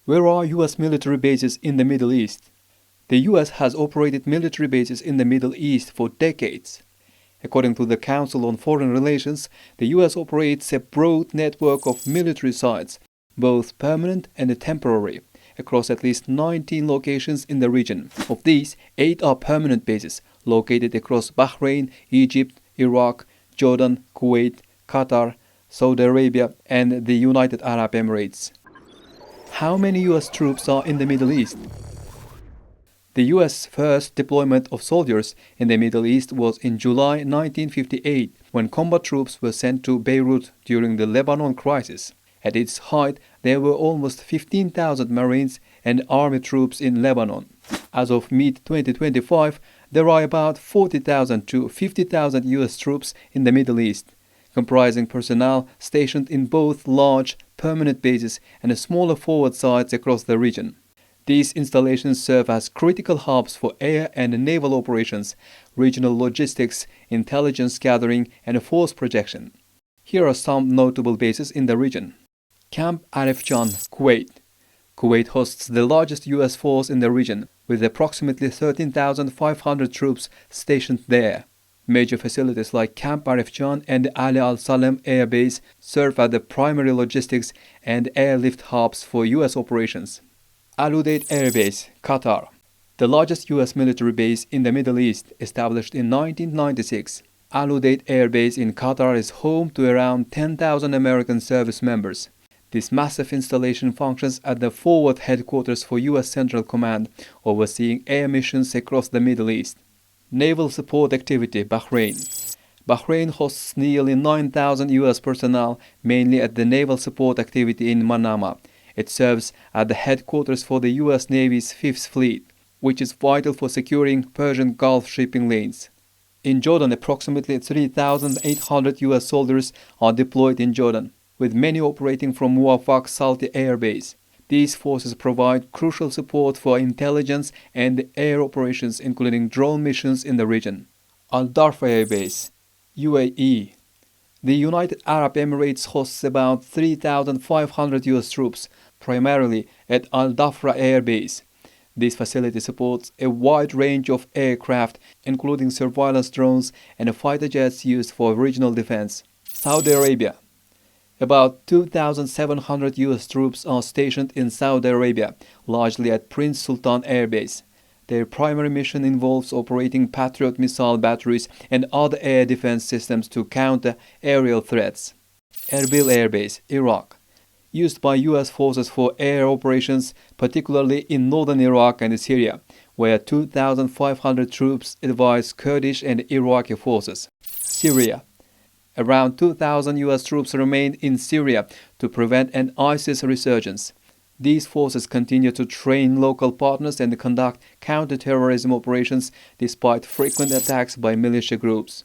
Where are U.S. military bases in the Middle East? The U.S. has operated military bases in the Middle East for decades. According to the Council on Foreign Relations, the U.S. operates a broad network of military sites, both permanent and temporary, across at least 19 locations in the region. Of these, 8 are permanent bases, located across Bahrain, Egypt, Iraq, Jordan, Kuwait, Qatar, Saudi Arabia, and the United Arab Emirates. How many U.S. troops are in the Middle East? The U.S. first deployment of soldiers in the Middle East was in July 1958, when combat troops were sent to Beirut during the Lebanon crisis. At its height, there were almost 15,000 Marines and Army troops in Lebanon. As of mid-2025, there are about 40,000 to 50,000 U.S. troops in the Middle East, comprising personnel stationed in both large permanent bases and smaller forward sites across the region. These installations serve as critical hubs for air and naval operations, regional logistics, intelligence gathering, and force projection. Here are some notable bases in the region. Camp Arifjan, Kuwait. Kuwait hosts the largest U.S. force in the region, with approximately 13,500 troops stationed there. Major facilities like Camp Arifjan and Ali Al Salem Air Base serve as the primary logistics and airlift hubs for U.S. operations. Al Udeid Air Base, Qatar. The largest U.S. military base in the Middle East, established in 1996. Al Udeid Air Base in Qatar is home to around 10,000 American service members. This massive installation functions as the forward headquarters for U.S. Central Command, overseeing air missions across the Middle East. Naval Support Activity, Bahrain. Bahrain hosts nearly 9,000 U.S. personnel, mainly at the Naval Support Activity in Manama. It serves as the headquarters for the U.S. Navy's Fifth Fleet, which is vital for securing Persian Gulf shipping lanes. In Jordan, approximately 3,800 U.S. soldiers are deployed in Jordan, with many operating from Muwafaq Salti Air Base. These forces provide crucial support for intelligence and air operations, including drone missions in the region. Al Darfa Air Base, UAE. The United Arab Emirates hosts about 3,500 U.S. troops, primarily at Al Dhafra Air Base. This facility supports a wide range of aircraft, including surveillance drones and fighter jets used for regional defense. Saudi Arabia. About 2,700 U.S. troops are stationed in Saudi Arabia, largely at Prince Sultan Air Base. Their primary mission involves operating Patriot missile batteries and other air defense systems to counter aerial threats. Erbil Air Base, Iraq. Used by U.S. forces for air operations, particularly in northern Iraq and Syria, where 2,500 troops advise Kurdish and Iraqi forces. Syria. Around 2,000 U.S. troops remain in Syria to prevent an ISIS resurgence. These forces continue to train local partners and conduct counter-terrorism operations despite frequent attacks by militia groups.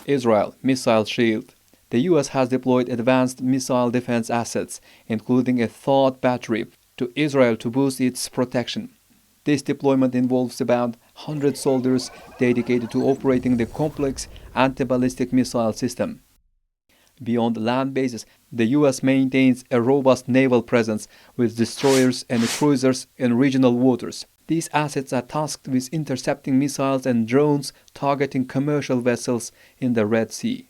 Israel Missile Shield. The U.S. has deployed advanced missile defense assets, including a THAAD battery, to Israel to boost its protection. This deployment involves about 100 soldiers dedicated to operating the complex anti-ballistic missile system. Beyond land bases, the U.S. maintains a robust naval presence with destroyers and cruisers in regional waters. These assets are tasked with intercepting missiles and drones targeting commercial vessels in the Red Sea.